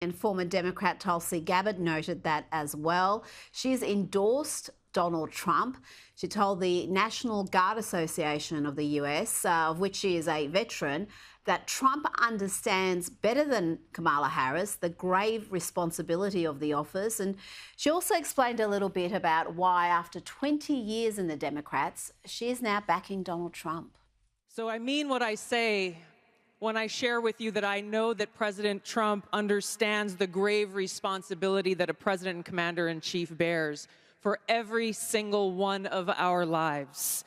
And former Democrat Tulsi Gabbard noted that as well. She's endorsed Donald Trump. She told the National Guard Association of the US, of which she is a veteran, that Trump understands better than Kamala Harris the grave responsibility of the office. And she also explained a little bit about why, after 20 years in the Democrats, she is now backing Donald Trump. So I mean what I say when I share with you that I know that President Trump understands the grave responsibility that a president and commander-in-chief bears for every single one of our lives.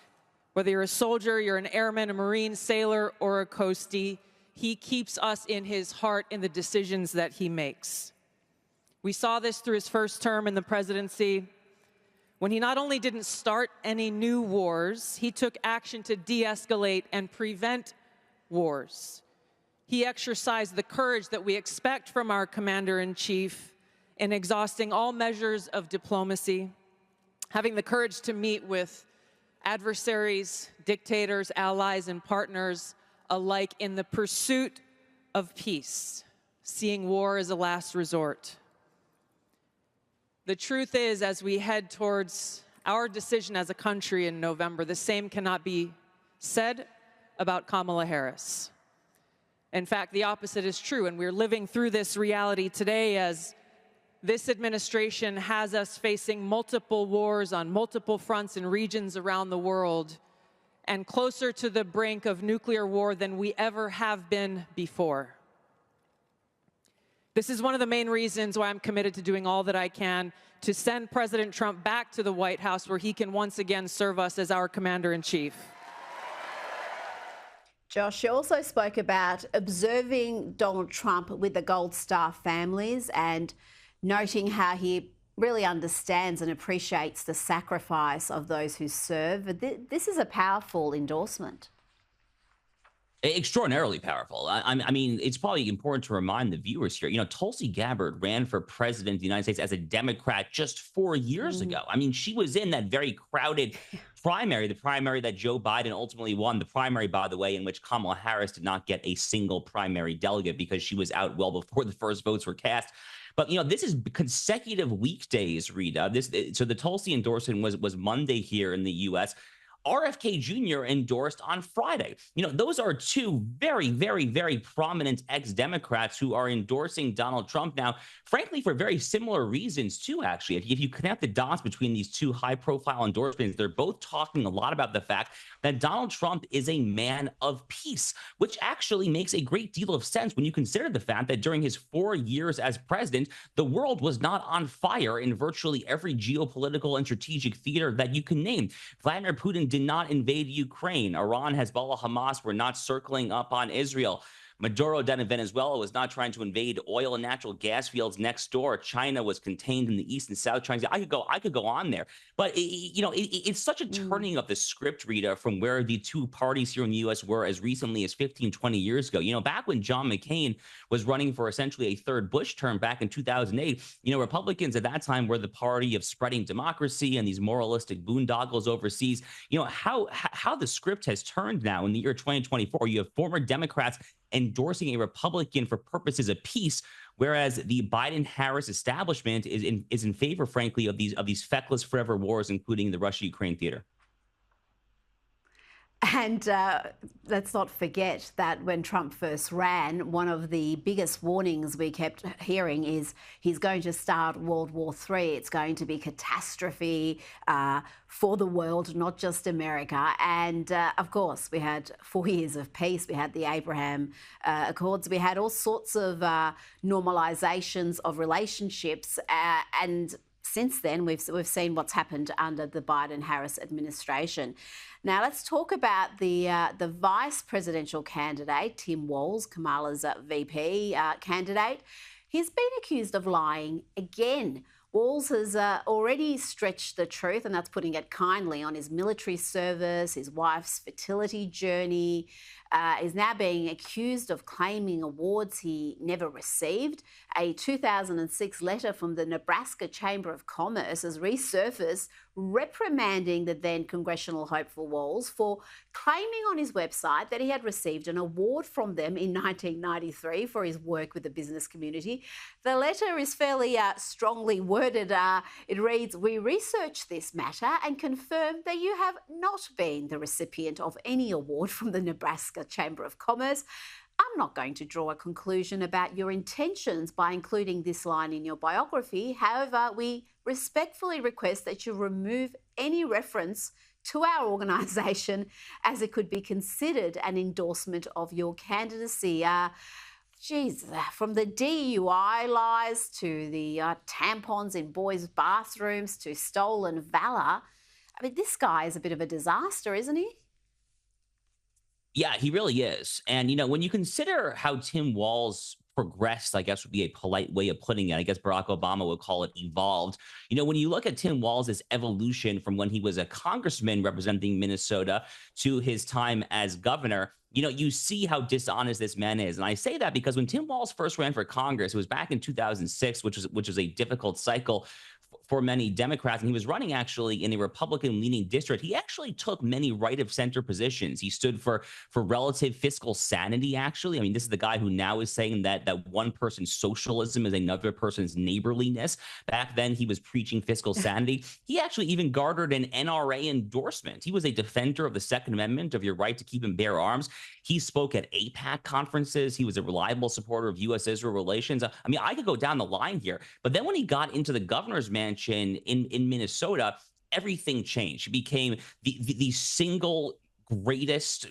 Whether you're a soldier, you're an airman, a Marine, sailor, or a coastie, he keeps us in his heart in the decisions that he makes. We saw this through his first term in the presidency, when he not only didn't start any new wars, he took action to de-escalate and prevent wars. He exercised the courage that we expect from our commander-in-chief in exhausting all measures of diplomacy, having the courage to meet with adversaries, dictators, allies, and partners alike in the pursuit of peace, seeing war as a last resort. The truth is, as we head towards our decision as a country in November, the same cannot be said about Kamala Harris. In fact, the opposite is true, and we're living through this reality today as this administration has us facing multiple wars on multiple fronts and regions around the world, and closer to the brink of nuclear war than we ever have been before. This is one of the main reasons why I'm committed to doing all that I can to send President Trump back to the White House, where he can once again serve us as our commander-in-chief. Josh, she also spoke about observing Donald Trump with the Gold Star families and noting how he really understands and appreciates the sacrifice of those who serve. This is a powerful endorsement. Extraordinarily powerful. I mean, it's probably important to remind the viewers here, Tulsi Gabbard ran for president of the United States as a Democrat just 4 years ago. I mean, she was in that very crowded primary, the primary that Joe Biden ultimately won, the primary, by the way, in which Kamala Harris did not get a single primary delegate because she was out well before the first votes were cast. But, this is consecutive weekdays, Rita. So the Tulsi endorsement was Monday here in the U.S. RFK Jr. endorsed on Friday. Those are two very, very, very prominent ex-Democrats who are endorsing Donald Trump now, frankly, for very similar reasons, too, actually. If you connect the dots between these two high-profile endorsements, they're both talking a lot about the fact that Donald Trump is a man of peace, which actually makes a great deal of sense when you consider the fact that during his 4 years as president, the world was not on fire in virtually every geopolitical and strategic theater that you can name. Vladimir Putin did not invade Ukraine. Iran, Hezbollah, Hamas were not circling up on Israel. Maduro down in Venezuela was not trying to invade oil and natural gas fields next door. China was contained in the East and South China. I could go on there, but it's such a turning of the script, Rita, from where the two parties here in the U.S. were as recently as 15, 20 years ago. Back when John McCain was running for essentially a third Bush term back in 2008, Republicans at that time were the party of spreading democracy and these moralistic boondoggles overseas. How the script has turned now in the year 2024. You have former Democrats endorsing a Republican for purposes of peace, whereas the Biden-Harris establishment is in favor, frankly, of these feckless forever wars, including the Russia-Ukraine theater. And let's not forget that when Trump first ran, one of the biggest warnings we kept hearing is he's going to start World War III. It's going to be catastrophe for the world, not just America. And of course, we had 4 years of peace. We had the Abraham Accords. We had all sorts of normalizations of relationships. And since then, we've seen what's happened under the Biden-Harris administration. Now, let's talk about the vice presidential candidate, Tim Walz, Kamala's VP candidate. He's been accused of lying again. Walz has already stretched the truth, and that's putting it kindly, on his military service, his wife's fertility journey. Is now being accused of claiming awards he never received. A 2006 letter from the Nebraska Chamber of Commerce has resurfaced reprimanding the then congressional hopeful Walls for claiming on his website that he had received an award from them in 1993 for his work with the business community. The letter is fairly strongly worded. It reads, "We researched this matter and confirmed that you have not been the recipient of any award from the Nebraska Chamber of Commerce. I'm not going to draw a conclusion about your intentions by including this line in your biography. However, we respectfully request that you remove any reference to our organisation as it could be considered an endorsement of your candidacy." From the DUI lies to the tampons in boys' bathrooms to stolen valour. I mean, this guy is a bit of a disaster, isn't he? Yeah, he really is. And, when you consider how Tim Walz progressed, I guess would be a polite way of putting it. I guess Barack Obama would call it evolved. When you look at Tim Walz's evolution from when he was a congressman representing Minnesota to his time as governor, you see how dishonest this man is. And I say that because when Tim Walz first ran for Congress, it was back in 2006, which was a difficult cycle for many Democrats, and he was running actually in a Republican-leaning district. He actually took many right-of-center positions. He stood for relative fiscal sanity, actually. I mean, this is the guy who now is saying that one person's socialism is another person's neighborliness. Back then, he was preaching fiscal sanity. He actually even garnered an NRA endorsement. He was a defender of the Second Amendment, of your right to keep and bear arms. He spoke at AIPAC conferences. He was a reliable supporter of U.S.-Israel relations. I mean, I could go down the line here. But then when he got into the governor's mansion in Minnesota, everything changed. He became the single greatest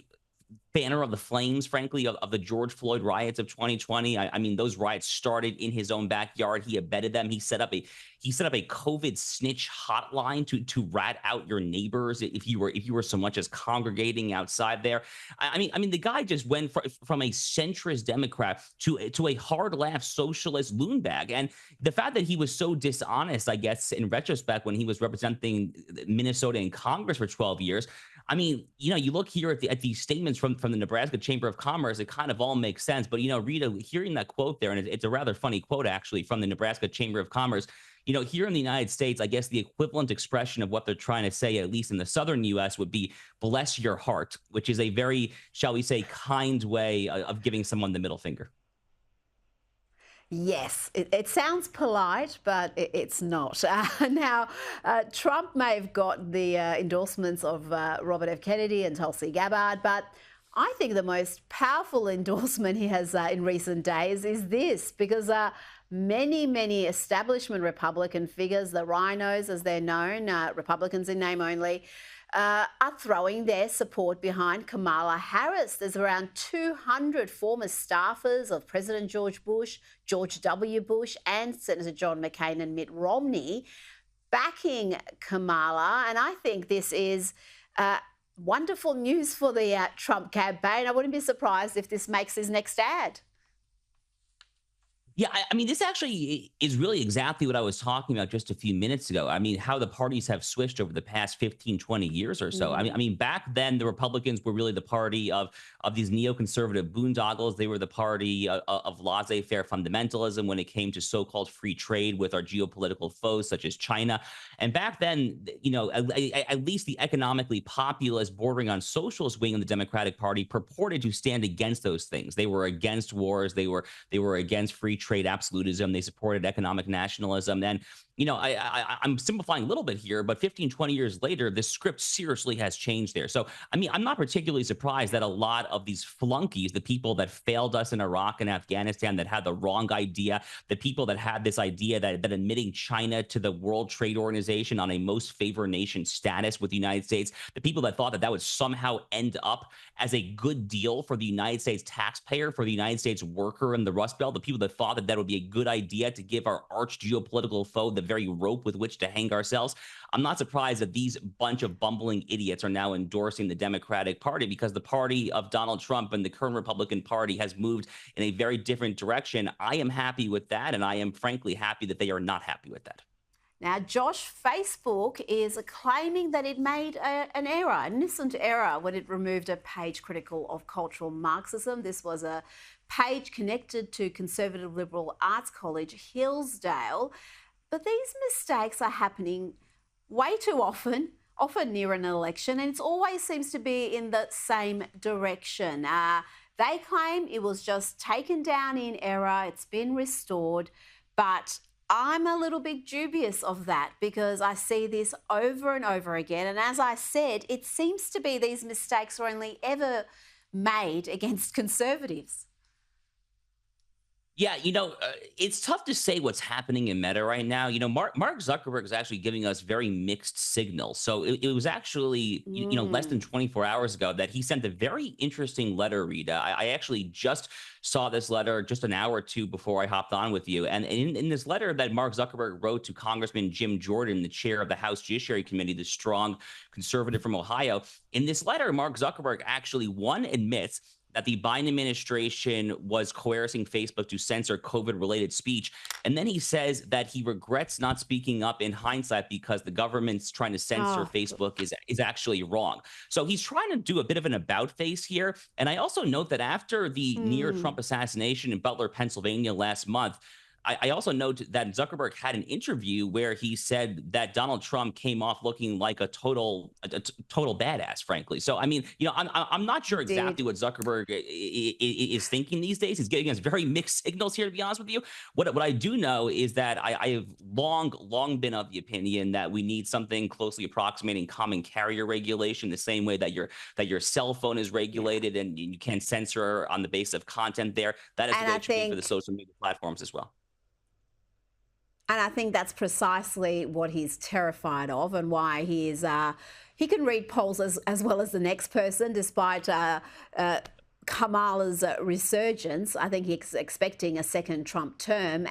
banner of the flames, frankly, of the George Floyd riots of 2020. I mean, those riots started in his own backyard. He abetted them. He set up a COVID snitch hotline to rat out your neighbors if you were so much as congregating outside there. I mean, the guy just went from a centrist Democrat to a hard laugh socialist loonbag. And the fact that he was so dishonest, I guess, in retrospect, when he was representing Minnesota in Congress for 12 years. I mean, you look here at these statements from the Nebraska Chamber of Commerce, it kind of all makes sense. But, Rita, hearing that quote there, and it's a rather funny quote, actually, from the Nebraska Chamber of Commerce, here in the United States, I guess the equivalent expression of what they're trying to say, at least in the southern U.S., would be "bless your heart," which is a very, shall we say, kind way of giving someone the middle finger. Yes, it sounds polite, but it's not. Now, Trump may have got the endorsements of Robert F. Kennedy and Tulsi Gabbard, but I think the most powerful endorsement he has in recent days is this, because many establishment Republican figures, the rhinos as they're known, Republicans in name only, are throwing their support behind Kamala Harris. There's around 200 former staffers of President George Bush, George W. Bush, and Senator John McCain and Mitt Romney backing Kamala. And I think this is wonderful news for the Trump campaign. I wouldn't be surprised if this makes his next ad. Yeah, I mean, this actually is really exactly what I was talking about just a few minutes ago. I mean, how the parties have switched over the past 15, 20 years or so. I mean, back then, the Republicans were really the party of these neoconservative boondoggles. They were the party of laissez-faire fundamentalism when it came to so-called free trade with our geopolitical foes, such as China. And back then, at least the economically populist, bordering on socialist wing of the Democratic Party purported to stand against those things. They were against wars. They were against free trade absolutism. They supported economic nationalism. And, I'm simplifying a little bit here, but 15, 20 years later, the script seriously has changed there. So, I mean, I'm not particularly surprised that a lot of these flunkies, the people that failed us in Iraq and Afghanistan, that had the wrong idea, the people that had this idea that admitting China to the World Trade Organization on a most favored nation status with the United States, the people that thought that would somehow end up as a good deal for the United States taxpayer, for the United States worker in the Rust Belt, the people that thought that would be a good idea to give our arch geopolitical foe the very rope with which to hang ourselves. I'm not surprised that these bunch of bumbling idiots are now endorsing the Democratic Party, because the party of Donald Trump and the current Republican Party has moved in a very different direction. I am happy with that, and I am frankly happy that they are not happy with that. Now, Josh, Facebook is claiming that it made an error, an innocent error, when it removed a page critical of cultural Marxism. This was a page connected to conservative liberal arts college Hillsdale. But these mistakes are happening way too often near an election, and it always seems to be in the same direction. They claim it was just taken down in error, it's been restored, but I'm a little bit dubious of that because I see this over and over again. And as I said, it seems to be these mistakes are only ever made against conservatives. Yeah, it's tough to say what's happening in Meta right now. Mark Zuckerberg is actually giving us very mixed signals. So it was actually, less than 24 hours ago that he sent a very interesting letter, Rita. I actually just saw this letter just an hour or two before I hopped on with you. And in this letter that Mark Zuckerberg wrote to Congressman Jim Jordan, the chair of the House Judiciary Committee, the strong conservative from Ohio, in this letter, Mark Zuckerberg actually, one, admits that the Biden administration was coercing Facebook to censor COVID-related speech. And then he says that he regrets not speaking up in hindsight because the government's trying to censor Facebook is actually wrong. So he's trying to do a bit of an about face here. And I also note that after the near Trump assassination in Butler, Pennsylvania last month, I also note that Zuckerberg had an interview where he said that Donald Trump came off looking like a total badass, frankly. So, I mean, I'm not sure exactly what Zuckerberg is thinking these days. He's giving us very mixed signals here, to be honest with you. What I do know is that I have long been of the opinion that we need something closely approximating common carrier regulation, the same way that your cell phone is regulated and you can't censor on the basis of content there. That is the way it should be for the social media platforms as well. And I think that's precisely what he's terrified of and why he can read polls as well as the next person, despite Kamala's resurgence. I think he's expecting a second Trump term.